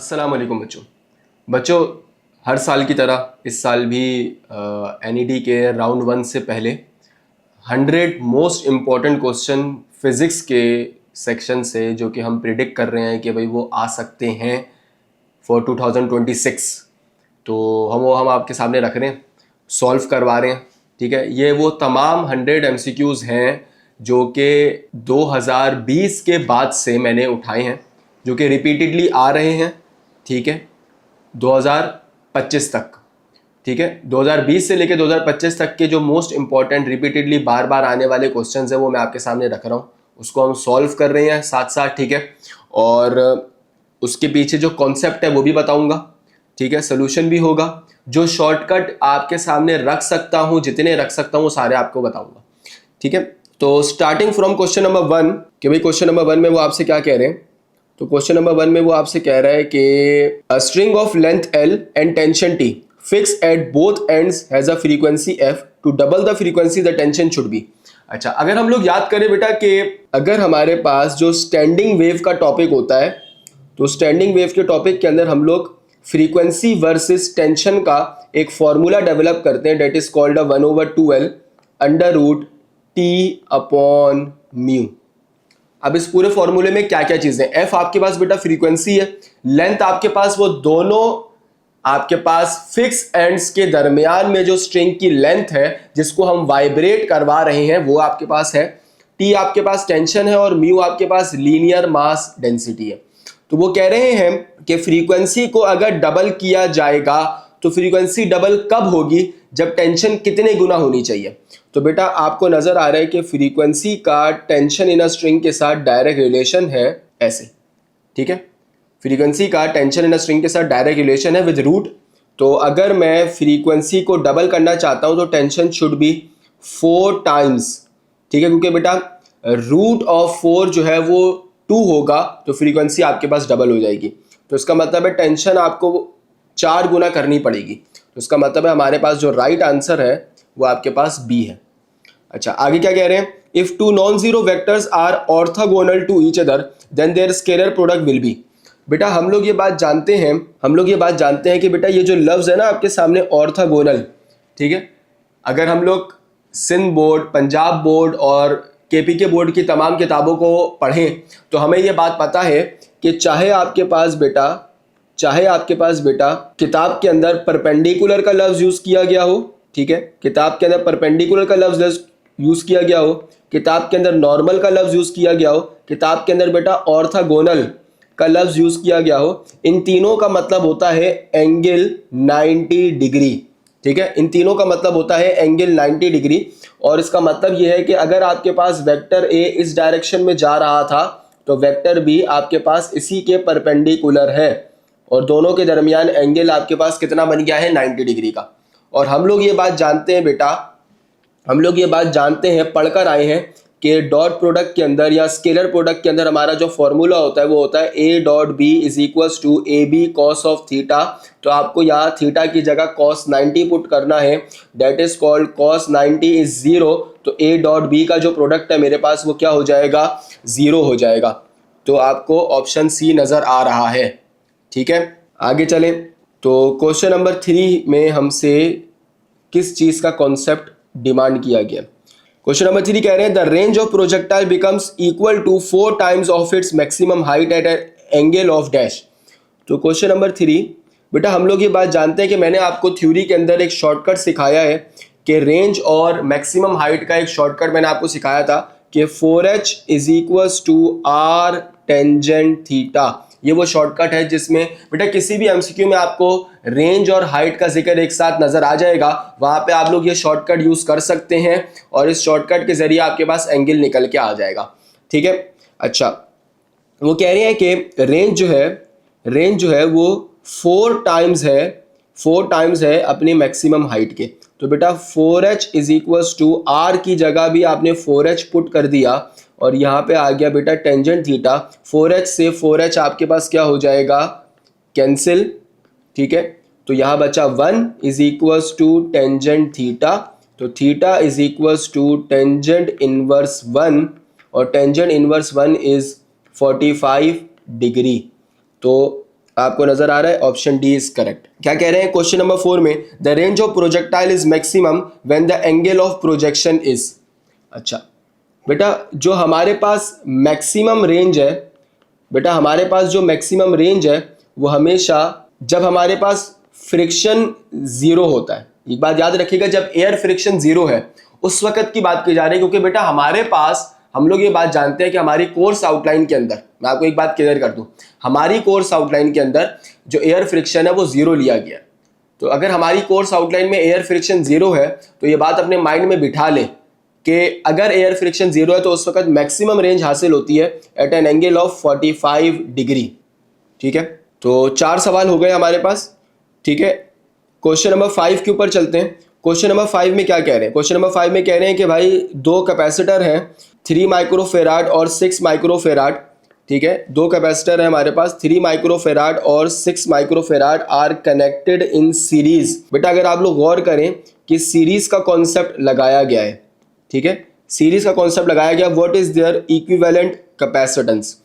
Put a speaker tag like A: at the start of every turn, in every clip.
A: अस्सलाम वालेकुम बच्चों हर साल की तरह इस साल भी एनईडी के राउंड 1 से पहले 100 मोस्ट इम्पॉर्टेंट क्वेश्चन फिज़िक्स के सेक्शन से जो कि हम प्रिडिक्ट कर रहे हैं कि भाई वो आ सकते हैं फॉर 2026। तो हम आपके सामने रख रहे हैं, सॉल्व करवा रहे हैं। ठीक है, ये वो तमाम 100 MCQs हैं जो कि 2020 के बाद से मैंने उठाए हैं, जो कि रिपीटेडली आ रहे हैं। ठीक है, 2025 तक। ठीक है, 2020 से लेकर 2025 तक के जो मोस्ट इंपॉर्टेंट रिपीटेडली बार बार आने वाले क्वेश्चंस हैं वो मैं आपके सामने रख रहा हूँ, उसको हम सॉल्व कर रहे हैं साथ साथ। ठीक है, और उसके पीछे जो कॉन्सेप्ट है वो भी बताऊंगा। ठीक है, सोल्यूशन भी होगा। जो शॉर्टकट आपके सामने रख सकता हूँ, जितने रख सकता हूँ वो सारे आपको बताऊंगा। ठीक है, तो स्टार्टिंग फ्रॉम क्वेश्चन नंबर 1 कि भाई क्वेश्चन नंबर 1 में वो आपसे क्या कह रहे हैं। तो क्वेश्चन नंबर 1 में वो आपसे कह रहा है कि a string of length L and tension T fixed at both ends has a frequency F to double the frequency the tension should be. अच्छा, अगर हम लोग याद करें बेटा कि अगर हमारे पास जो स्टैंडिंग वेव का टॉपिक होता है, तो स्टैंडिंग वेव के टॉपिक के अंदर हम लोग फ्रीक्वेंसी वर्सेस टेंशन का एक फॉर्मूला डेवलप करते हैं, that is called 1/2L under root T upon mu. अब इस पूरे फॉर्मूले में क्या क्या चीजें, एफ आपके पास बेटा फ्रीक्वेंसी है, लेंथ आपके पास वो दोनों आपके पास फिक्स एंड्स के दरमियान में जो स्ट्रिंग की लेंथ है जिसको हम वाइब्रेट करवा रहे हैं वो आपके पास है, टी आपके पास टेंशन है और म्यू आपके पास लीनियर मास डेंसिटी है। तो वो कह रहे हैं कि फ्रीक्वेंसी को अगर डबल किया जाएगा तो फ्रीक्वेंसी डबल कब होगी, जब टेंशन कितने गुना होनी चाहिए। तो बेटा आपको नजर आ रहा है कि फ्रीक्वेंसी का टेंशन इन अ स्ट्रिंग के साथ डायरेक्ट रिलेशन है ऐसे। ठीक है, फ्रीक्वेंसी का टेंशन इन अ स्ट्रिंग के साथ डायरेक्ट रिलेशन है विद रूट। तो अगर मैं फ्रीक्वेंसी को डबल करना चाहता हूं तो टेंशन शुड बी 4 टाइम्स। ठीक है, क्योंकि बेटा रूट ऑफ 4 जो है वो 2 होगा तो फ्रीक्वेंसी आपके पास डबल हो जाएगी। तो इसका मतलब है टेंशन आपको 4 गुना करनी पड़ेगी। तो इसका मतलब है हमारे पास जो राइट आंसर है वो आपके पास बी है। अच्छा, आगे क्या कह रहे हैं, if two non zero vectors are orthogonal to each other then their scalar product will be. बेटा हम लोग ये बात जानते हैं कि बेटा ये जो लफ्ज है ना आपके सामने ऑर्थोगोनल, ठीक है, अगर हम लोग सिंध बोर्ड, पंजाब बोर्ड और केपीके बोर्ड की तमाम किताबों को पढ़ें तो हमें ये बात पता है कि चाहे आपके पास बेटा किताब के अंदर परपेंडिकुलर का लफ्ज यूज किया गया हो, ठीक है, किताब के अंदर परपेंडिकुलर का लफ्ज यूज किया गया हो, किताब के अंदर नॉर्मल का लफ्ज यूज किया गया हो, किताब के अंदर बेटा ऑर्थोगोनल का लफ्ज यूज किया गया हो, इन तीनों का मतलब होता है एंगल 90 डिग्री। ठीक है, इन तीनों का मतलब होता है एंगल 90 डिग्री। और इसका मतलब यह है कि अगर आपके पास वेक्टर ए इस डायरेक्शन में जा रहा था तो वेक्टर बी आपके पास इसी के परपेंडिकुलर है और दोनों के दरमियान एंगल आपके पास कितना बन गया है, 90 डिग्री का। और हम लोग ये बात जानते हैं बेटा, पढ़कर आए हैं कि डॉट प्रोडक्ट के अंदर या स्केलर प्रोडक्ट के अंदर हमारा जो फॉर्मूला होता है वो होता है A dot B is equals to A B cos of theta. तो आपको यहाँ थीटा की जगह कॉस 90 पुट करना है, that is called cos 90 is 0। तो ए डॉट बी का जो प्रोडक्ट है मेरे पास वो क्या हो जाएगा, 0 हो जाएगा। तो आपको ऑप्शन सी नजर आ रहा है। ठीक है, आगे चलें। तो क्वेश्चन नंबर 3 में हमसे किस चीज का कॉन्सेप्ट डिमांड किया गया। क्वेश्चन नंबर 3 कह रहे हैं the range of projectile becomes equal to 4 times of its maximum height at angle of dash. तो क्वेश्चन नंबर 3 बेटा हम लोग ये बात जानते हैं कि मैंने आपको थ्योरी के अंदर एक शॉर्टकट सिखाया है कि रेंज और मैक्सिमम हाइट का एक शॉर्टकट मैंने आपको सिखाया था कि 4h is equals to R tangent theta. ये वो शॉर्टकट है जिसमें बेटा किसी भी एमसीक्यू में आपको रेंज और हाइट का जिक्र एक साथ नजर आ जाएगा, वहां पे आप लोग ये शॉर्टकट यूज कर सकते हैं और इस शॉर्टकट के जरिए आपके पास एंगल निकल के आ जाएगा। ठीक है, अच्छा, वो कह रहे हैं कि रेंज जो है वो 4 टाइम्स है अपनी मैक्सिमम हाइट के। तो बेटा 4h is equals to are की जगह भी आपने 4h पुट कर दिया और यहाँ पे आ गया बेटा टेंजेंट थीटा। 4h से 4h आपके पास क्या हो जाएगा, कैंसिल। ठीक है, तो यहाँ बचा 1 is equals to tangent theta. तो theta is equals to tangent inverse 1 और टेंजेंट इनवर्स 1 इज 45 डिग्री। तो आपको नजर आ रहा है, ऑप्शन डी इज करेक्ट। क्या कह रहे हैं क्वेश्चन नंबर 4 में, the range of projectile is maximum when the angle of projection is. अच्छा बेटा, जो हमारे पास मैक्सिमम रेंज है, बेटा हमारे पास जो मैक्सिमम रेंज है वो हमेशा जब हमारे पास फ्रिक्शन जीरो होता है। एक बात याद रखिएगा, जब एयर फ्रिक्शन जीरो है उस वक्त की बात की जा रही है, क्योंकि बेटा हमारे पास, हम लोग ये बात जानते हैं कि हमारी कोर्स आउटलाइन के अंदर, मैं आपको एक बात क्लियर कर दूं, हमारी कोर्स आउटलाइन के अंदर जो एयर फ्रिक्शन है वो जीरो लिया गया। तो अगर हमारी कोर्स आउटलाइन में एयर फ्रिक्शन जीरो है तो ये बात अपने माइंड में बिठा लें कि अगर एयर फ्रिक्शन जीरो है तो उस वक्त मैक्सिमम रेंज हासिल होती है at an angle of 45 degree. ठीक है, तो 4 सवाल हो गए हमारे पास। ठीक है, क्वेश्चन नंबर 5 के ऊपर चलते हैं। क्वेश्चन नंबर 5 में क्या कह रहे हैं? क्वेश्चन नंबर 5 में कह रहे हैं कि भाई दो कैपेसिटर हैं 3 माइक्रोफेराड और 6 माइक्रोफेराड। ठीक है, दो कैपेसिटर है हमारे पास 3 माइक्रोफेराड और 6 microfarad are connected in series. बेटा अगर आप लोग गौर करें कि सीरीज का कॉन्सेप्ट लगाया गया है, ठीक है, सीरीज का कॉन्सेप्ट लगाया गया, what is there equivalent capacitance.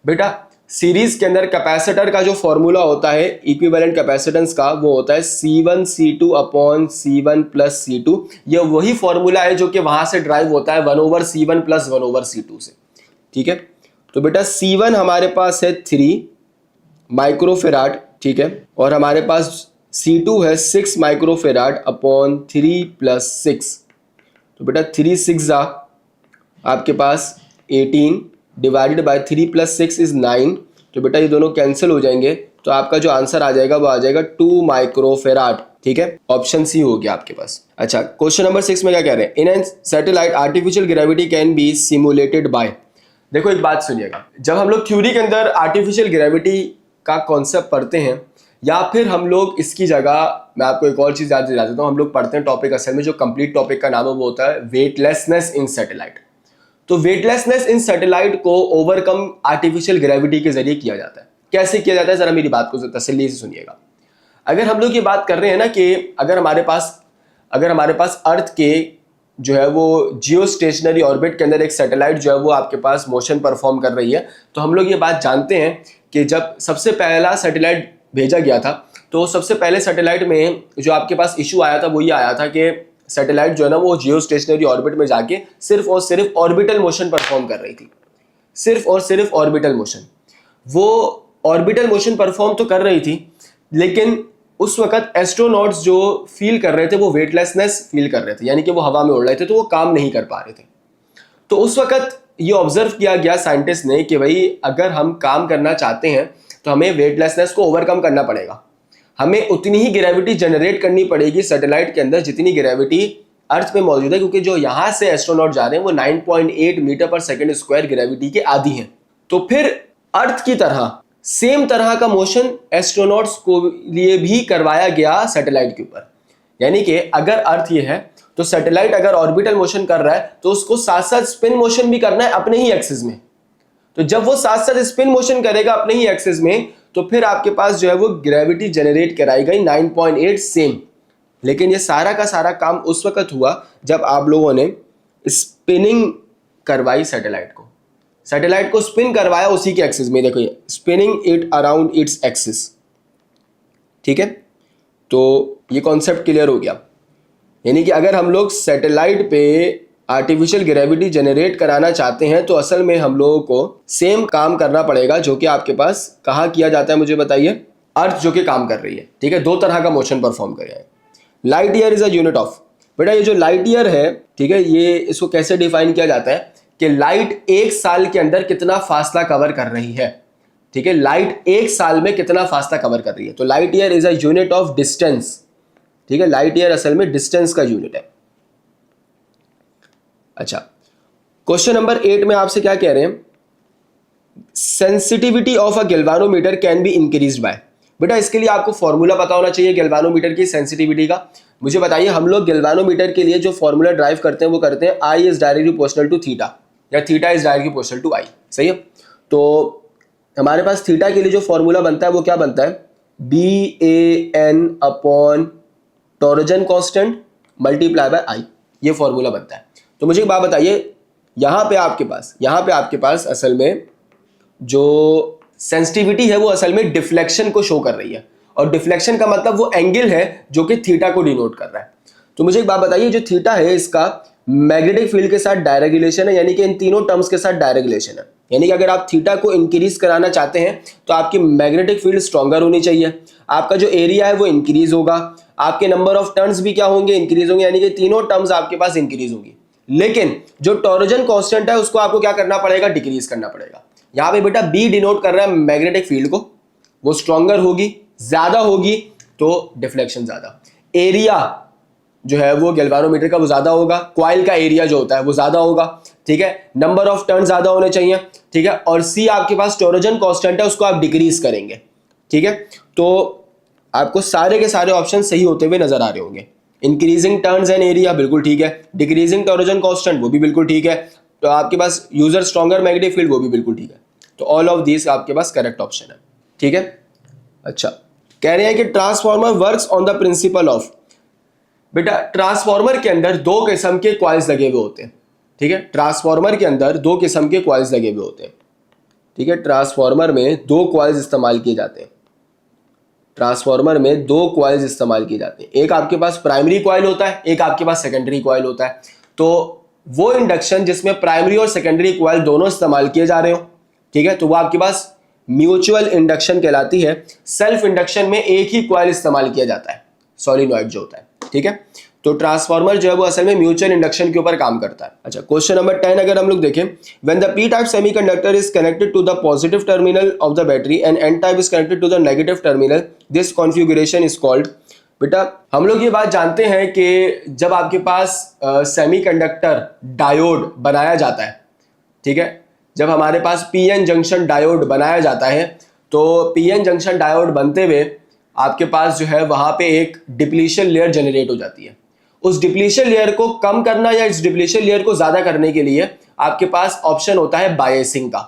A: बेटा सीरीज के अंदर कैपेसिटर का जो फॉर्मूला होता है इक्विवेलेंट कैपेसिटेंस का, वो होता है C1 C2 upon C1 plus C2। यह वही फॉर्मूला है जो कि वहां से ड्राइव होता है 1/C1 प्लस 1/C2 से। ठीक है, तो बेटा C1 हमारे पास है 3 माइक्रोफेराड, ठीक है, और हमारे पास C2 है 6 माइक्रोफेराड अपॉन 3 प्लस 6। तो बेटा 3 6 आपके पास 18 डिवाइडेड बाय 3 प्लस 6 इज 9। तो बेटा ये दोनों कैंसिल हो जाएंगे, तो आपका जो आंसर आ जाएगा वो आ जाएगा 2 माइक्रोफेराड। ठीक है, ऑप्शन सी हो गया आपके पास। अच्छा, क्वेश्चन नंबर 6 में क्या कह रहे हैं? In an satellite artificial gravity can be simulated by. देखो एक बात सुनिएगा, जब हम लोग थ्योरी के अंदर आर्टिफिशियल ग्रेविटी का कॉन्सेप्ट पढ़ते हैं, या फिर हम लोग इसकी जगह, मैं आपको एक और चीज याद दिला देता हूँ, हम लोग पढ़ते हैं टॉपिक, असल में जो कंप्लीट टॉपिक का नाम है वो होता है वेटलेसनेस इन सैटेलाइट। तो वेटलेसनेस इन सैटेलाइट को ओवरकम आर्टिफिशियल ग्रेविटी के जरिए किया जाता है। कैसे किया जाता है, जरा मेरी बात को तसल्ली से सुनिएगा। अगर हम लोग ये बात कर रहे हैं ना कि अगर हमारे पास अर्थ के जो है वो जियो स्टेशनरी ऑर्बिट के अंदर एक सैटेलाइट जो है वो आपके पास मोशन परफॉर्म कर रही है, तो हम लोग ये बात जानते हैं कि जब सबसे पहला सैटेलाइट भेजा गया था, तो सबसे पहले सैटेलाइट में जो आपके पास इशू आया था वो ये आया था कि सैटेलाइट जो है ना वो जियो स्टेशनरी ऑर्बिट में जाके सिर्फ और सिर्फ ऑर्बिटल मोशन परफॉर्म कर रही थी, सिर्फ और सिर्फ ऑर्बिटल मोशन। वो ऑर्बिटल मोशन परफॉर्म तो कर रही थी, लेकिन उस वक्त एस्ट्रोनॉट्स जो फील कर रहे थे वो वेटलेसनेस फील कर रहे थे, यानी कि वो हवा में उड़ रहे थे, तो वो काम नहीं कर पा रहे थे। तो उस वक्त ये ऑब्जर्व किया गया साइंटिस्ट ने कि भाई अगर हम काम करना चाहते हैं तो हमें वेटलेसनेस को ओवरकम करना पड़ेगा, हमें उतनी ही ग्रेविटी जनरेट करनी पड़ेगी सैटेलाइट के अंदर जितनी ग्रेविटी अर्थ पे मौजूद है, क्योंकि जो यहां से एस्ट्रोनॉट जा रहे हैं वो 9.8 metre per second square gravity के आदी हैं। तो फिर अर्थ की तरह सेम तरह का मोशन एस्ट्रोनॉट्स को लिए भी करवाया गया सैटेलाइट के ऊपर। यानी कि अगर अर्थ ये है तो सैटेलाइट अगर ऑर्बिटल मोशन कर रहा है तो उसको साथ साथ स्पिन मोशन भी करना है अपने ही एक्सिस में। तो जब वो साथ साथ स्पिन मोशन करेगा अपने ही एक्सिस में, तो फिर आपके पास जो है वो ग्रेविटी जनरेट कराई गई 9.8 सेम। लेकिन ये सारा का सारा काम उस वक्त हुआ जब आप लोगों ने स्पिनिंग करवाई सैटेलाइट को स्पिन करवाया उसी के एक्सिस में। देखो ये spinning it around its axis. ठीक है, तो ये कॉन्सेप्ट क्लियर हो गया। यानी कि अगर हम लोग सैटेलाइट पे आर्टिफिशियल ग्रेविटी जनरेट कराना चाहते हैं तो असल में हम लोगों को सेम काम करना पड़ेगा जो कि आपके पास कहाँ किया जाता है, मुझे बताइए। अर्थ जो कि काम कर रही है, ठीक है, दो तरह का मोशन परफॉर्म कर रहा है। Light year is a unit of, बेटा ये जो लाइट ईयर है, ठीक है, ये इसको कैसे डिफाइन किया जाता है कि लाइट एक साल के अंदर कितना फासला कवर कर रही है। ठीक है, लाइट एक साल में कितना फासला कवर कर रही है, तो light year is a unit of distance. ठीक है, लाइट ईयर असल में डिस्टेंस का यूनिट है। अच्छा, क्वेश्चन नंबर 8 में आपसे क्या कह रहे हैं? Sensitivity of a galvanometer can be increased by. बेटा इसके लिए आपको फॉर्मूला पता होना चाहिए गैल्वानोमीटर की सेंसिटिविटी का। मुझे बताइए, हम लोग गैल्वानोमीटर के लिए जो फॉर्मूला ड्राइव करते हैं वो करते हैं I is directly proportional to theta, या theta is directly proportional to I। सही है, तो हमारे पास थीटा के लिए जो फॉर्मूला बनता है वो क्या बनता है? BAN upon torsion constant multiply by I, ये फॉर्मूला बनता है। तो मुझे एक बात बताइए, यहाँ पे आपके पास असल में जो सेंसिटिविटी है वो असल में डिफ्लेक्शन को शो कर रही है, और डिफ्लेक्शन का मतलब वो एंगल है जो कि थीटा को डिनोट कर रहा है। तो मुझे एक बात बताइए, जो थीटा है इसका मैग्नेटिक फील्ड के साथ डायरेक्ट रिलेशन है, यानी कि इन तीनों टर्म्स के साथ डायरेक्ट रिलेशन है। यानी कि अगर आप थीटा को इंक्रीज कराना चाहते हैं तो आपकी मैग्नेटिक फील्ड स्ट्रॉन्गर होनी चाहिए, आपका जो एरिया है वो इंक्रीज होगा, आपके नंबर ऑफ टर्न्स भी क्या होंगे, इंक्रीज होंगे, यानी कि तीनों टर्म्स आपके पास इंक्रीज होंगी। लेकिन जो टॉर्जन कांस्टेंट है उसको आपको क्या करना पड़ेगा, डिक्रीज करना पड़ेगा। यहाँ पे बेटा बी डिनोट कर रहा है मैग्नेटिक फील्ड को, वो स्ट्रॉन्गर होगी, ज्यादा होगी तो डिफ्लेक्शन ज्यादा, एरिया जो है वो गैल्वानोमीटर का वो ज्यादा होगा, कॉइल का एरिया जो होता है वो ज्यादा होगा, ठीक है, नंबर ऑफ टर्न ज्यादा होने चाहिए, ठीक है, और सी आपके पास टॉर्जन कांस्टेंट है उसको आप डिक्रीज करेंगे, ठीक है। तो आपको सारे के सारे ऑप्शन सही होते हुए नजर आ रहे होंगे। इंक्रीजिंग टर्न्स एंड एरिया बिल्कुल ठीक है, डिक्रीजिंग टॉर्जन कांस्टेंट वो भी बिल्कुल ठीक है, तो आपके पास यूजर स्ट्रॉन्गर मैग्नेटिक फील्ड वो भी बिल्कुल ठीक है। तो ऑल ऑफ दिस आपके पास करेक्ट ऑप्शन है, ठीक है। अच्छा, कह रहे हैं कि transformer works on the principle of, बेटा ट्रांसफॉर्मर के अंदर दो किस्म के कॉइल्स लगे हुए होते हैं, ठीक है, ट्रांसफॉर्मर के अंदर दो किस्म के कॉइल्स लगे हुए होते हैं, ठीक है, ट्रांसफॉर्मर में दो कॉइल्स इस्तेमाल किए जाते हैं, ट्रांसफॉर्मर में दो कॉइल्स इस्तेमाल किए जाते हैं, एक आपके पास प्राइमरी कॉइल होता है, एक आपके पास सेकेंडरी कॉइल होता है। तो वो इंडक्शन जिसमें प्राइमरी और सेकेंडरी कॉइल दोनों इस्तेमाल किए जा रहे हो, ठीक है, तो वो आपके पास म्यूचुअल इंडक्शन कहलाती है। सेल्फ इंडक्शन में एक ही कॉइल इस्तेमाल किया जाता है, सॉलिनॉइड जो होता है, ठीक है। तो ट्रांसफॉर्मर जो है वो असल में म्यूचुअल इंडक्शन के ऊपर काम करता है। अच्छा, क्वेश्चन नंबर 10 अगर हम लोग देखें, when the P type semiconductor is connected to the positive terminal of the battery and N type is connected to the negative terminal, this configuration is called. बेटा हम लोग ये बात जानते हैं कि जब आपके पास सेमीकंडक्टर डायोड बनाया जाता है, ठीक है, जब हमारे पास पीएन जंक्शन डायोड बनाया जाता है, तो पीएन जंक्शन डायोड बनते हुए आपके पास जो है वहां पे एक डिप्लीशन लेयर जनरेट हो जाती है। उस डिप्लीशन लेयर को कम करना या इस डिप्लीशन लेयर को ज्यादा करने के लिए आपके पास ऑप्शन होता है बायसिंग का।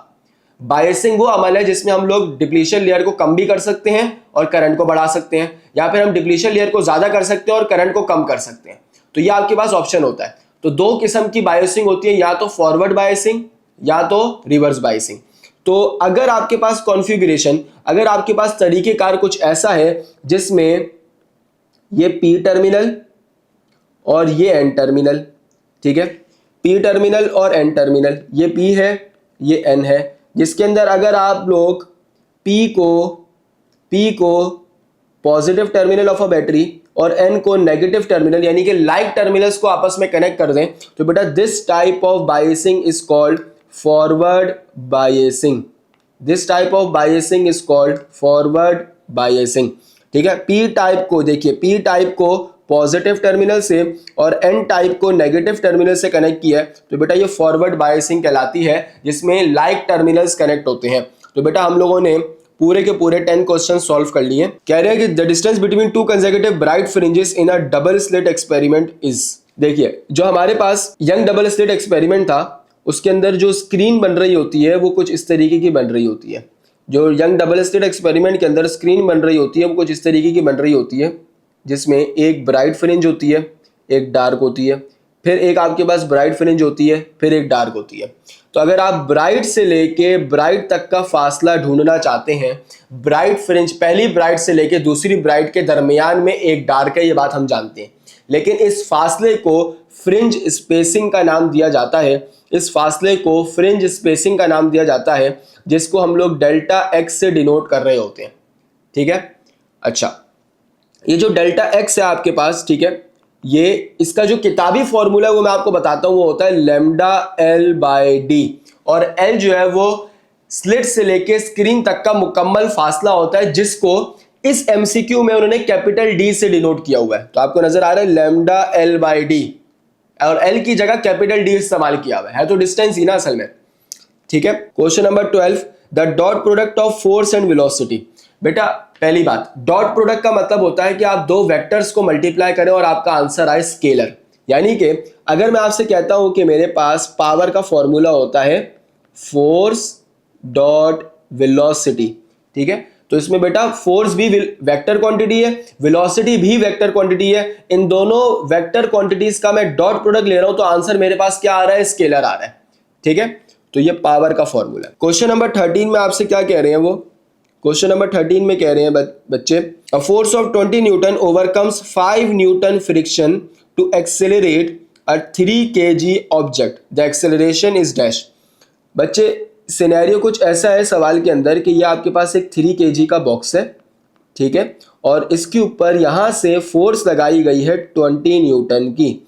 A: बायसिंग वो अमल है जिसमें हम लोग डिप्लीशन लेयर को कम भी कर सकते हैं और करंट को बढ़ा सकते हैं, या फिर हम डिप्लीशन लेयर को ज्यादा कर सकते हैं और करंट को कम कर सकते हैं। तो ये आपके पास ऑप्शन होता है। तो दो किस्म की बायसिंग होती है, या तो फॉरवर्ड बायसिंग या तो रिवर्स बायसिंग। तो अगर आपके पास कॉन्फ़िगरेशन, अगर आपके पास तरीकेकार कुछ ऐसा है जिसमें ये पी टर्मिनल और ये एन टर्मिनल, ठीक है, पी टर्मिनल और एन टर्मिनल, ये पी है ये एन है, जिसके अंदर अगर आप लोग पी को positive terminal of a battery और एन को नेगेटिव टर्मिनल यानी कि लाइक टर्मिनल्स को आपस में कनेक्ट कर दें, तो बेटा this type of biasing is called forward biasing. This type of biasing is called forward biasing, ठीक है। पी टाइप को देखिए, पी टाइप को पॉजिटिव टर्मिनल से और एन टाइप को नेगेटिव टर्मिनल से कनेक्ट किया है, तो बेटा ये फॉरवर्ड बायसिंग कहलाती है, जिसमें लाइक टर्मिनल्स कनेक्ट होते हैं। तो बेटा हम लोगों ने पूरे के पूरे 10 क्वेश्चन सॉल्व कर लिए। कह रहे हैं कि the distance between to consecutive bright fringes in a double slit experiment is. देखिए जो हमारे पास यंग डबल स्लिट एक्सपेरिमेंट था उसके अंदर जो स्क्रीन बन रही होती है वो कुछ इस तरीके की बन रही होती है। जो यंग डबल स्लिट एक्सपेरिमेंट के अंदर स्क्रीन बन रही होती है वो कुछ इस तरीके की बन रही होती है, जिसमें एक ब्राइट फ्रिंज होती है, एक डार्क होती है, फिर एक आपके पास ब्राइट फ्रिंज होती है, फिर एक डार्क होती है। तो अगर आप ब्राइट से लेके ब्राइट तक का फासला ढूंढना चाहते हैं, ब्राइट फ्रिंज पहली ब्राइट से लेके दूसरी ब्राइट के दरमियान में एक डार्क है, ये बात हम जानते हैं, लेकिन इस फासले को फ्रिंज स्पेसिंग का नाम दिया जाता है। इस फासले को फ्रिंज स्पेसिंग का नाम दिया जाता है, जिसको हम लोग डेल्टा एक्स से डिनोट कर रहे होते हैं, ठीक है। अच्छा, ये जो डेल्टा एक्स है आपके पास, ठीक है, ये इसका जो किताबी फॉर्मूला है वो मैं आपको बताता हूं, वो होता है लैम्डा एल बाय डी, और एल जो है वो स्लिट से लेके स्क्रीन तक का मुकम्मल फासला होता है, जिसको इस एमसीक्यू में उन्होंने कैपिटल डी से डिनोट किया हुआ है। तो आपको नजर आ रहा है लैम्डा एल बाय डी, और एल की जगह कैपिटल डी इस्तेमाल किया हुआ है तो डिस्टेंस ही ना असल में, ठीक है। Question number 12, the dot product of force and velocity. बेटा पहली बात, डॉट प्रोडक्ट का मतलब होता है कि आप दो वेक्टर्स को मल्टीप्लाई करें और आपका आंसर आए स्केलर। यानी कि अगर मैं आपसे कहता हूं कि मेरे पास पावर का फॉर्मूला होता है फोर्स डॉट वेलोसिटी, ठीक है, तो इसमें बेटा फोर्स भी वेक्टर क्वांटिटी है, वेलोसिटी भी वेक्टर क्वांटिटी है। इन दोनों वेक्टर क्वांटिटीज का मैं डॉट प्रोडक्ट ले रहा हूं तो आंसर मेरे पास क्या आ रहा है, स्केलर आ रहा है, ठीक है। तो ये पावर का फॉर्मूला है। क्वेश्चन नंबर 13 में आपसे क्या कह रहे हैं वो, क्वेश्चन नंबर 13 में कह रहे हैं बच्चे, a force of 20 newton overcomes 5 newton friction to accelerate a 3 kg object, the acceleration is dash. बच्चे सिनेरियो कुछ ऐसा है सवाल के अंदर कि ये आपके पास एक 3 kg का बॉक्स है, ठीक है, और इसके ऊपर यहाँ से फोर्स लगाई गई है 20 न्यूटन की,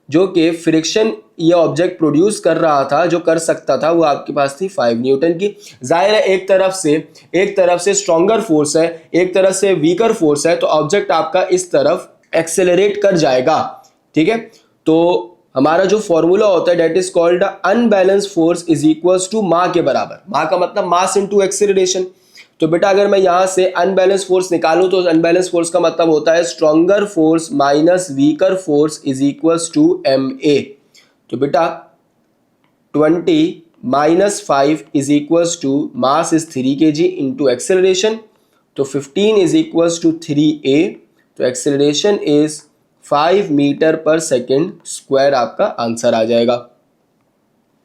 A: जो कि फ्रिक्शन ये ऑब्जेक्ट प्रोड्यूस कर रहा था, जो कर सकता था, वो आपके पास थी 5 न्यूटन की। जाहिर है एक तरफ से स्ट्रॉन्गर फोर्स है, एक तरफ से वीकर फोर्स है, तो ऑब्जेक्ट आपका इस तरफ एक्सेलरेट कर जाएगा, ठीक है। तो हमारा जो फॉर्मूला होता है that is called unbalance force is equals to मा के बराबर, मा का मतलब मास इनटू एक्सेलरेशन। तो बेटा अगर मैं यहां से अनबैलेंस फोर्स निकालूं तो अनबैलेंस फोर्स का मतलब होता है stronger force minus weaker force is equals to ma। तो बेटा 20 minus 5 is equals to mass is 3 kg into acceleration, तो 15 इज इक्वल्स टू 3a, तो acceleration is 5 metre per second square आपका आंसर आ जाएगा,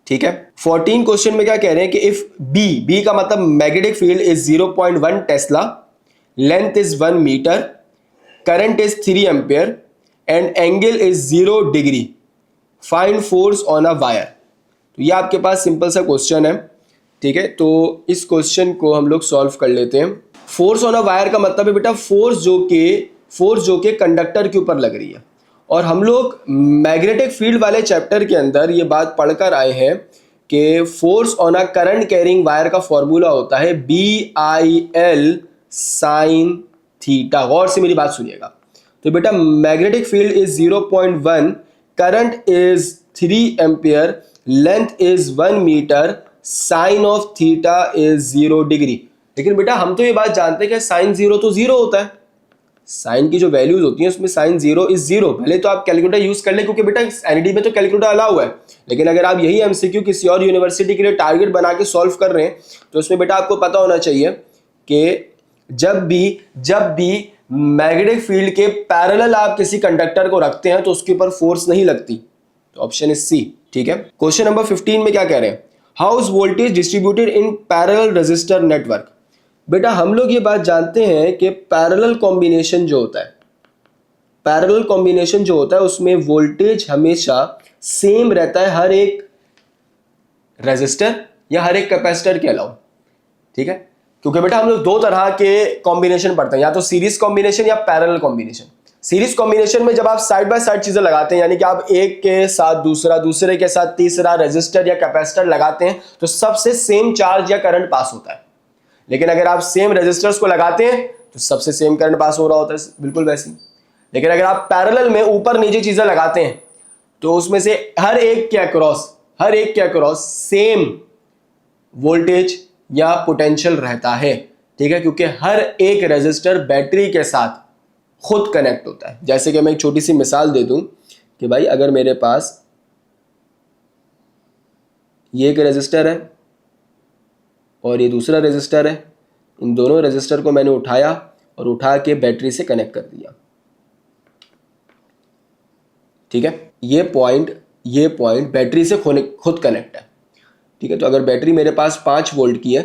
A: ठीक है। 14 क्वेश्चन में क्या कह रहे हैं कि इफ बी का मतलब magnetic field is 0.1 tesla, length is 1 metre, current is 3 ampere and angle is 0 degree, find force on a wire. तो ये आपके पास सिंपल सा क्वेश्चन है, ठीक है। तो इस क्वेश्चन को हम लोग सॉल्व कर लेते हैं। फोर्स ऑन अ वायर का मतलब है बेटा फोर्स जो कि कंडक्टर के ऊपर लग रही है, और हम लोग मैग्नेटिक फील्ड वाले चैप्टर के अंदर ये बात पढ़कर आए हैं कि force on a current carrying wire का फॉर्मूला होता है BIL साइन थीटा। गौर से मेरी बात सुनिएगा। तो बेटा magnetic field is 0.1, current is 3 ampere, length is 1 metre, sine of theta is 0 degree. लेकिन बेटा हम तो ये बात जानते हैं कि साइन 0 तो 0 होता है, साइन की जो वैल्यूज होती हैं उसमें साइन 0 इज 0। पहले तो आप कैलकुलेटर यूज कर लें, क्योंकि बेटा एनईडी में तो कैलकुलेटर अलाउ है, लेकिन अगर आप यही एमसीक्यू किसी और यूनिवर्सिटी के लिए टारगेट बना के सॉल्व कर रहे हैं तो उसमें बेटा आपको पता होना चाहिए कि जब भी मैग्नेटिक फील्ड के पैरेलल आप किसी कंडक्टर को रखते हैं तो उसके ऊपर फोर्स नहीं लगती। तो ऑप्शन इज सी, ठीक है। क्वेश्चन नंबर 15 में क्या कह रहे हैं, how is voltage distributed in parallel resistor network. बेटा हम लोग ये बात जानते हैं कि पैरेलल कॉम्बिनेशन जो होता है उसमें वोल्टेज हमेशा सेम रहता है हर एक रेजिस्टर या हर एक कैपेसिटर के अलावा, ठीक है। क्योंकि बेटा हम लोग दो तरह के कॉम्बिनेशन पढ़ते हैं, या तो सीरीज कॉम्बिनेशन या पैरेलल कॉम्बिनेशन। सीरीज कॉम्बिनेशन में जब आप साइड बाय साइड चीजें लगाते हैं, यानी कि आप एक के साथ दूसरा, दूसरे के साथ तीसरा रेजिस्टर या कैपेसिटर लगाते हैं, तो सबसे सेम चार्ज या करंट पास होता है। लेकिन अगर आप सेम रेजिस्टर्स को लगाते हैं तो सबसे सेम करंट पास हो रहा होता है, बिल्कुल वैसे ही। लेकिन अगर आप पैरेलल में ऊपर नीचे चीजें लगाते हैं तो उसमें से हर एक के अक्रॉस सेम वोल्टेज या पोटेंशियल रहता है, ठीक है, क्योंकि हर एक रेजिस्टर बैटरी के साथ खुद कनेक्ट होता है। जैसे कि मैं एक छोटी सी मिसाल दे दूं कि भाई अगर मेरे पास ये एक रेजिस्टर है और ये दूसरा रेजिस्टर है, इन दोनों रेजिस्टर को मैंने उठाया और उठा के बैटरी से कनेक्ट कर दिया, ठीक है। ये पॉइंट बैटरी से खुद कनेक्ट है, ठीक है। तो अगर बैटरी मेरे पास 5 वोल्ट की है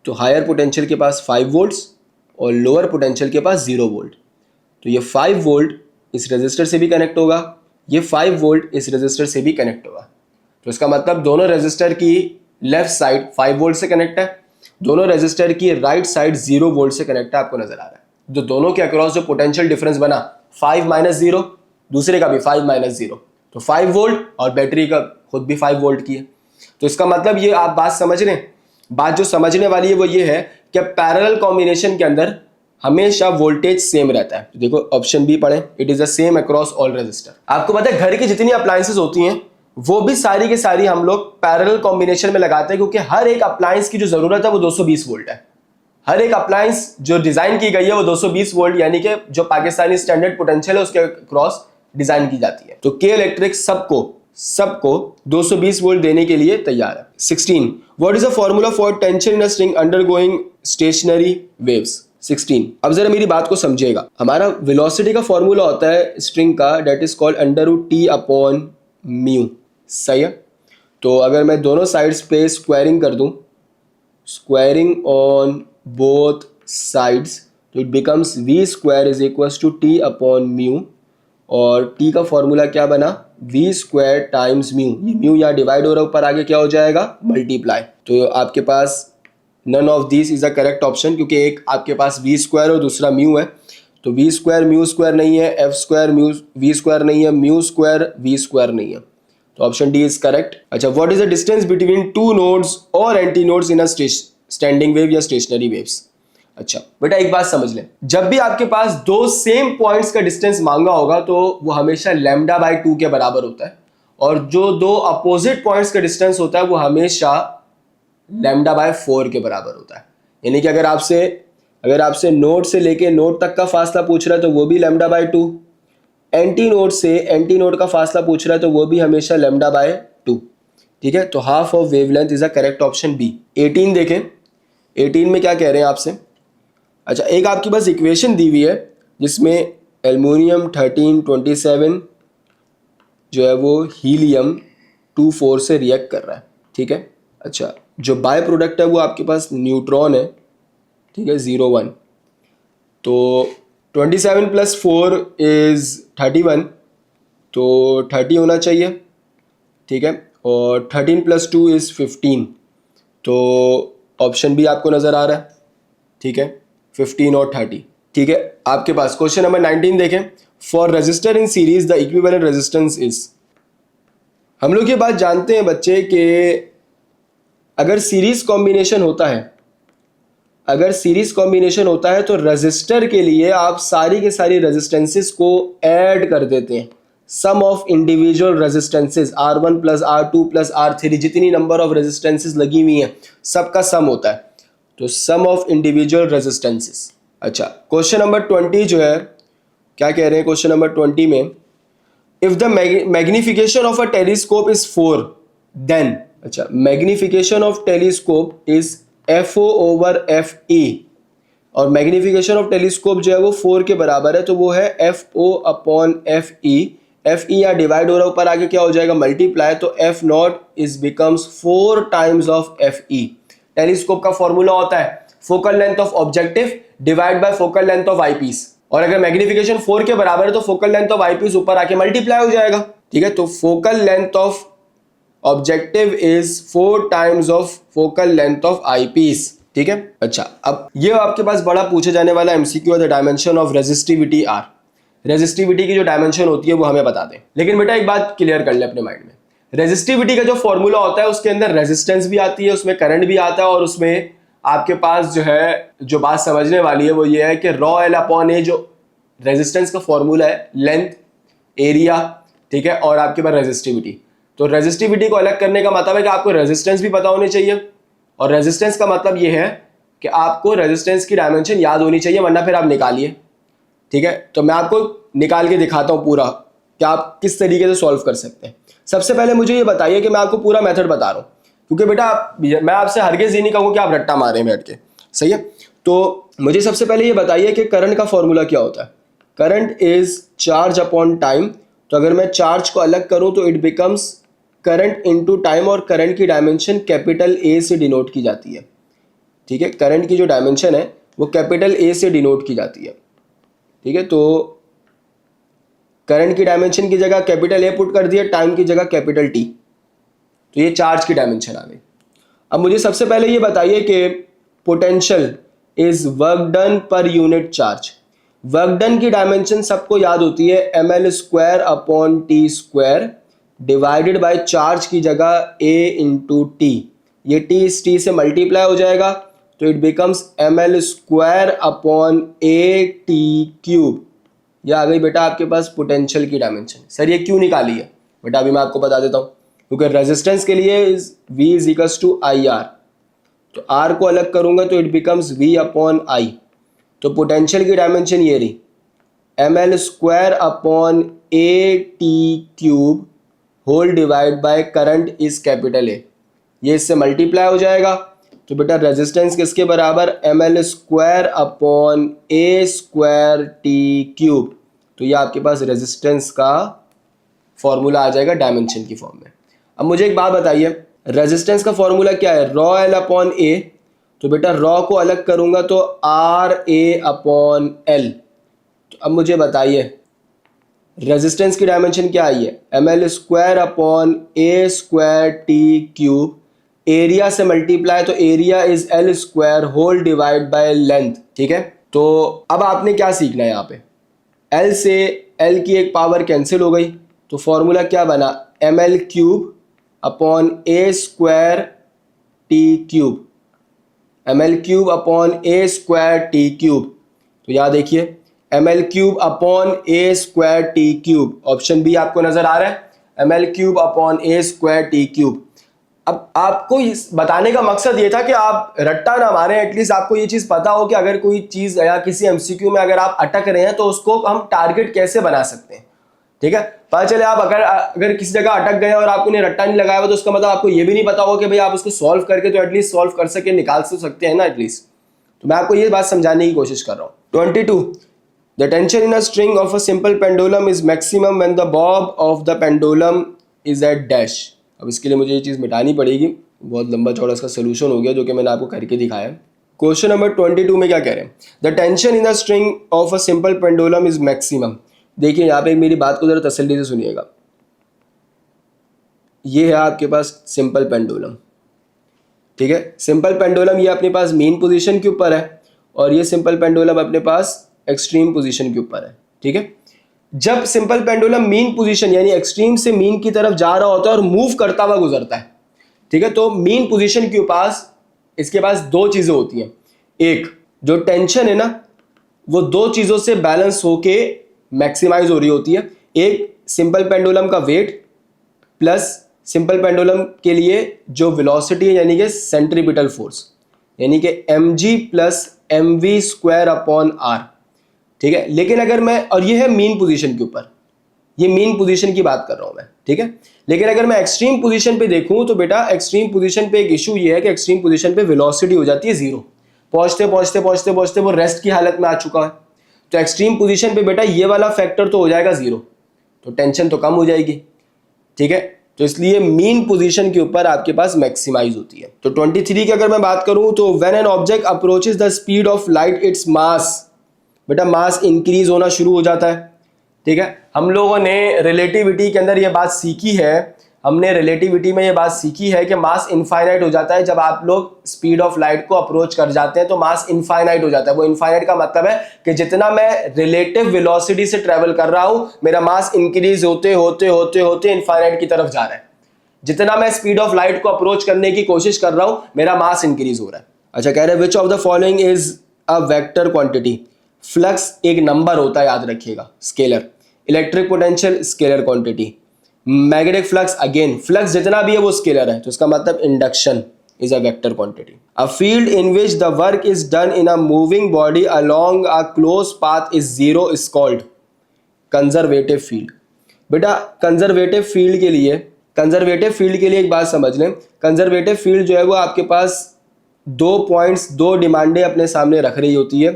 A: तो हायर पोटेंशियल के पास 5 वोल्ट्स और लोअर पोटेंशियल के पास 0 वोल्ट। तो ये 5 वोल्ट इस रेजिस्टर से भी कनेक्ट होगा, ये 5 वोल्ट इस रेजिस्टर से भी कनेक्ट होगा। तो इसका मतलब दोनों रेजिस्टर की लेफ्ट साइड 5 वोल्ट से कनेक्ट है, दोनों रेजिस्टर की राइट साइड 0 वोल्ट से कनेक्ट है, आपको नजर आ रहा है। जो दोनों के अक्रॉस जो पोटेंशियल डिफरेंस बना 5 माइनस 0, दूसरे का भी 5 माइनस 0, तो 5 वोल्ट और बैटरी का खुद भी 5 वोल्ट की है। तो इसका मतलब ये आप बात समझ रहे हैं। बात जो समझने वाली है वो ये है कि पैरेलल कॉम्बिनेशन के अंदर हमेशा वोल्टेज सेम रहता है। तो देखो ऑप्शन बी पढ़ें, it is the same across all resistor. आपको पता है घर की जितनी अप्लायंसेस होती हैं वो भी सारी की सारी हम लोग पैरेलल कॉम्बिनेशन में लगाते हैं, क्योंकि हर एक अप्लायंस की जो जरूरत है वो 220 वोल्ट है। हर एक अप्लायंस जो डिजाइन की गई है वो 220 वोल्ट यानी कि जो पाकिस्तानी स्टैंडर्ड पोटेंशियल है उसके क्रॉस डिजाइन की जाती है। तो के इलेक्ट्रिक सबको 220 वोल्ट देने के लिए तैयार है। 16 what is the formula for tension in a string undergoing stationery waves. 16 अब जरा मेरी बात को समझिएगा। हमारा वेलोसिटी का फॉर्मूला होता है स्ट्रिंग का, that is called under root T upon mu, सही है। तो अगर मैं दोनों साइड्स पे स्क्वायरिंग कर दूं, स्क्वायरिंग ऑन बोथ साइड्स, तो it becomes V square is equals to T upon mu, और टी का फॉर्मूला क्या बना, वी स्क्वायर टाइम्स म्यू। ये म्यू यहाँ डिवाइड हो रहा है, ऊपर आगे क्या हो जाएगा, मल्टीप्लाई। तो आपके पास none of this is a correct option, क्योंकि एक आपके पास वी स्क्वायर और दूसरा म्यू है। तो वी स्क्वायर म्यू स्क्वायर नहीं है, F square mu V square नहीं है, म्यू स्क्वायर वी स्क्वायर नहीं है। तो ऑप्शन डी इज करेक्ट। अच्छा, what is the distance between two nodes और anti nodes in a standing wave या स्टेशनरी वेव्स। अच्छा बेटा एक बात समझ लें, जब भी आपके पास दो सेम पॉइंट्स का डिस्टेंस मांगा होगा तो वो हमेशा लैम्डा बाई 2 के बराबर होता है, और जो दो अपोजिट पॉइंट्स का डिस्टेंस होता है वो हमेशा लैम्डा बाय 4 के बराबर होता है। यानी कि अगर आपसे नोड से लेके नोड तक का फासला पूछ रहा है तो वो भी लैम्डा बाय 2, एंटी नोड से एंटी नोड का फासला पूछ रहा है तो वो भी हमेशा लैम्डा बाय 2। ठीक है, तो half of wavelength is a correct option B. 18 देखें, 18 में क्या कह रहे हैं आपसे। अच्छा, एक आपकी बस इक्वेशन दी हुई है जिसमें एल्युमिनियम 1327 जो है वो हीलियम 24 से रिएक्ट कर रहा है। ठीक है, अच्छा जो बाय प्रोडक्ट है वो आपके पास न्यूट्रॉन है। ठीक है, 01। तो 27 प्लस 4 इज 31, तो 30 होना चाहिए। ठीक है, और 13 प्लस 2 इज 15, तो ऑप्शन बी आपको नज़र आ रहा है। ठीक है, 15 और 30। ठीक है, आपके पास क्वेश्चन नंबर 19 देखें। For resistor in series the equivalent resistance is. हम लोग ये बात जानते हैं बच्चे कि अगर सीरीज कॉम्बिनेशन होता है तो रेजिस्टर के लिए आप सारी के सारी रेजिस्टेंसेस को ऐड कर देते हैं। Sum of individual resistances R1 plus R2 plus R3, जितनी नंबर ऑफ रेजिस्टेंसेस लगी हुई हैं सबका सम होता है, तो सम ऑफ इंडिविजुअल रेजिस्टेंसेस। अच्छा, क्वेश्चन नंबर 20 जो है क्या कह रहे हैं क्वेश्चन नंबर 20 में, if the magnification of a telescope is 4 then. अच्छा, magnification of telescope is FO over FE, और मैग्निफिकेशन ऑफ टेलीस्कोप जो है वो 4 के बराबर है, तो वो है FO अपॉन FE। FE यहाँ डिवाइड हो रहा है, ऊपर आगे क्या हो जाएगा, मल्टीप्लाई, तो F not is becomes 4 times of FE। Telescope का फॉर्मूला होता है focal length of objective divide by focal length of eyepiece, और अगर मैग्निफिकेशन 4 के बराबर है तो फोकल लेंथ ऑफ आईपीस ऊपर आके मल्टीप्लाई हो जाएगा। ठीक है, तो focal length of objective is 4 times of focal length of eyepiece. ठीक है, अच्छा अब ये आपके पास बड़ा पूछे जाने वाला एमसीक्यू है, the dimension of resistivity are. Resistivity की जो डायमेंशन होती है वो हमें बता दें, लेकिन बेटा एक बात क्लियर कर ले अपने माइंड में, रेजिस्टिविटी का जो फॉर्मूला होता है उसके अंदर रेजिस्टेंस भी आती है, उसमें करंट भी आता है, और उसमें आपके पास जो है जो बात समझने वाली है वो ये है कि रॉ एल अपॉन ए, जो रेजिस्टेंस का फॉर्मूला है, लेंथ, एरिया, ठीक है, और आपके पास रेजिस्टिविटी। तो रेजिस्टिविटी को अलग करने का मतलब है कि आपको रेजिस्टेंस भी पता होनी चाहिए, और रेजिस्टेंस का मतलब ये है कि आपको रेजिस्टेंस की डायमेंशन याद होनी चाहिए, वरना फिर आप निकालिए। ठीक है, तो मैं आपको निकाल के दिखाता हूं पूरा कि आप किस तरीके से सॉल्व कर सकते हैं। सबसे पहले मुझे ये बताइए कि मैं आपको पूरा मेथड बता रहा हूं, क्योंकि बेटा मैं आपसे हरगिज़ ये नहीं कहूँगा कि आप रट्टा मारें बैठ के, सही है। तो मुझे सबसे पहले ये बताइए कि करंट का फॉर्मूला क्या होता है। Current is charge upon time, तो अगर मैं चार्ज को अलग करूं तो it becomes current into time, और करंट की डायमेंशन कैपिटल ए से डिनोट की जाती है। ठीक है, करंट की जो डायमेंशन है वो कैपिटल ए से डिनोट की जाती है। ठीक है, तो करंट की डायमेंशन की जगह कैपिटल ए पुट कर दिया, टाइम की जगह कैपिटल टी, तो ये चार्ज की डायमेंशन आ गई। अब मुझे सबसे पहले ये बताइए कि potential is work done per unit charge. Work done की डायमेंशन सबको याद होती है ml square upon T square divided by charge की जगह a इंटू टी, ये t इस t से मल्टीप्लाई हो जाएगा, तो it becomes ml square upon a t cube. यह आ गई बेटा आपके पास पोटेंशियल की डायमेंशन। सर ये क्यों निकाली है बेटा, अभी मैं आपको बता देता हूँ, क्योंकि रेजिस्टेंस के लिए v is equals to I R, तो r को अलग करूंगा तो it becomes v upon I, तो पोटेंशियल की डायमेंशन ये रही ml square upon a t cube whole divide by current is capital A, ये इससे मल्टीप्लाई हो जाएगा, तो बेटा रेजिस्टेंस किसके बराबर, ml square upon a square t cube, तो ये आपके पास रेजिस्टेंस का फॉर्मूला आ जाएगा डायमेंशन की फॉर्म में। अब मुझे एक बात बताइए, रेजिस्टेंस का फॉर्मूला क्या है, रॉ एल अपॉन ए। तो बेटा रॉ को अलग करूंगा तो आर ए अपॉन एल। तो अब मुझे बताइए रेजिस्टेंस की डायमेंशन क्या आई है, M L square upon A square T cube, area से मल्टीप्लाई तो area is L square whole divide by length. ठीक है, तो अब आपने क्या सीखना है, यहाँ पे एल से एल की एक पावर कैंसिल हो गई, तो फॉर्मूला क्या बना, M L cube upon A square T cube, M L cube upon A square T cube. तो यहाँ देखिए M L cube upon A square T cube, option B आपको नजर आ रहा है, M L cube upon A square T cube. अब आपको इस बताने का मकसद ये था कि आप रट्टा ना मारें, एटलीस्ट आपको ये चीज पता हो कि अगर कोई चीज या किसी एमसीक्यू में अगर आप अटक रहे हैं तो उसको हम टारगेट कैसे बना सकते हैं। ठीक है, पता चले आप अगर किसी जगह अटक गए और आपने रट्टा नहीं लगाया हुआ तो उसका मतलब आपको ये भी नहीं पता होगा कि भाई आप उसको सॉल्व करके तो एटलीस्ट सॉल्व कर सके, निकाल तो सकते हैं ना एटलीस्ट। तो मैं आपको ये बात समझाने की कोशिश कर रहा हूँ। 22, the tension in a string of a simple pendulum is maximum when the bob of the pendulum is at dash. अब इसके लिए मुझे ये चीज़ मिटानी पड़ेगी, बहुत लंबा चौड़ा इसका सोल्यूशन हो गया जो कि मैंने आपको करके दिखाया है। क्वेश्चन नंबर 22 में क्या कह रहे हैं, the tension in a string of a simple pendulum is maximum. देखिए यहाँ पे मेरी बात को जरा तसल्ली से सुनिएगा, ये है आपके पास सिंपल पेंडुलम। ठीक है, सिंपल पेंडुलम ये अपने पास मीन पोजीशन के ऊपर है और ये सिंपल पेंडुलम अपने पास एक्सट्रीम पोजीशन के ऊपर है। ठीक है, जब सिंपल पेंडुलम मीन पोजीशन यानी एक्सट्रीम से मीन की तरफ जा रहा होता है और मूव करता हुआ गुजरता है, ठीक है, तो मीन पोजीशन के पास इसके पास दो चीजें होती हैं, एक जो टेंशन है ना वो दो चीजों से बैलेंस होके मैक्सिमाइज हो रही होती है, एक सिंपल पेंडुलम का वेट प्लस सिंपल पेंडुलम के लिए जो वेलोसिटी है यानी कि सेंट्रीपिटल फोर्स, यानी कि mg plus mv square upon R. ठीक है, लेकिन अगर मैं, और ये है मीन पोजीशन के ऊपर, ये मीन पोजीशन की बात कर रहा हूं मैं। ठीक है, लेकिन अगर मैं एक्सट्रीम पोजीशन पे देखूं तो बेटा एक्सट्रीम पोजीशन पे एक इशू ये है कि एक्सट्रीम पोजीशन पे वेलोसिटी हो जाती है जीरो, पहुंचते पहुंचते पहुंचते पहुंचते वो रेस्ट की हालत में आ चुका है। तो एक्सट्रीम पोजीशन पे बेटा ये वाला फैक्टर तो हो जाएगा जीरो, तो टेंशन तो कम हो जाएगी। ठीक है, तो इसलिए मीन पोजीशन के ऊपर आपके पास मैक्सिमाइज होती है। तो 23 की अगर मैं बात करूं तो when an object approaches the speed of light its mass, बेटा मास इंक्रीज होना शुरू हो जाता है। ठीक है, हम लोगों ने रिलेटिविटी के अंदर ये बात सीखी है, हमने रिलेटिविटी में ये बात सीखी है कि मास इनफाइनाइट हो जाता है जब आप लोग स्पीड ऑफ लाइट को अप्रोच कर जाते हैं, तो मास इनफाइनाइट हो जाता है। वो इनफाइनाइट का मतलब है कि जितना मैं रिलेटिव वेलोसिटी से ट्रेवल कर रहा हूं मेरा मास इंक्रीज होते होते होते होते इनफाइनाइट की तरफ जा रहा है। जितना मैं स्पीड ऑफ लाइट को अप्रोच करने की कोशिश कर रहा हूं मेरा मास इंक्रीज हो रहा है। अच्छा, कह रहे हैं which of the following is a vector quantity. Flux एक नंबर होता है, याद रखिएगा, scalar. Electric potential scalar quantity. Magnetic flux, again flux जितना भी है वो स्केलर है, तो इसका मतलब induction is a vector quantity. A field in which the work is done in a moving body along a close path is zero is called conservative field. बेटा conservative field के लिए एक बात समझ लें, कंजर्वेटिव फील्ड जो है वो आपके पास दो पॉइंट्स, दो डिमांडें अपने सामने रख रही होती है।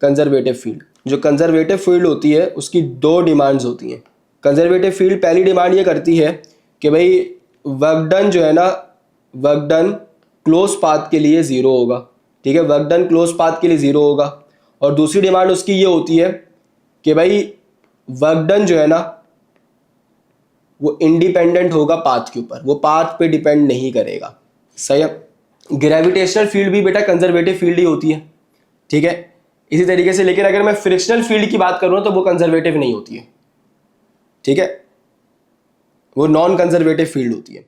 A: कंजर्वेटिव फील्ड, जो कंजर्वेटिव फील्ड होती है उसकी दो डिमांड्स होती हैं। कंजर्वेटिव फील्ड पहली डिमांड ये करती है कि भाई वर्क डन जो है ना, वर्क डन क्लोज पाथ के लिए जीरो होगा। ठीक है, वर्क डन क्लोज पाथ के लिए जीरो होगा। और दूसरी डिमांड उसकी ये होती है कि भाई वर्क डन जो है ना वो इंडिपेंडेंट होगा पाथ के ऊपर, वो पाथ पे डिपेंड नहीं करेगा। सही है, ग्रेविटेशनल फील्ड भी बेटा कंजर्वेटिव फील्ड ही होती है। ठीक है, इसी तरीके से, लेकिन अगर मैं फ्रिक्शनल फील्ड की बात करूं तो वो कंजर्वेटिव नहीं होती है। ठीक है, वो नॉन कंजर्वेटिव फील्ड होती है।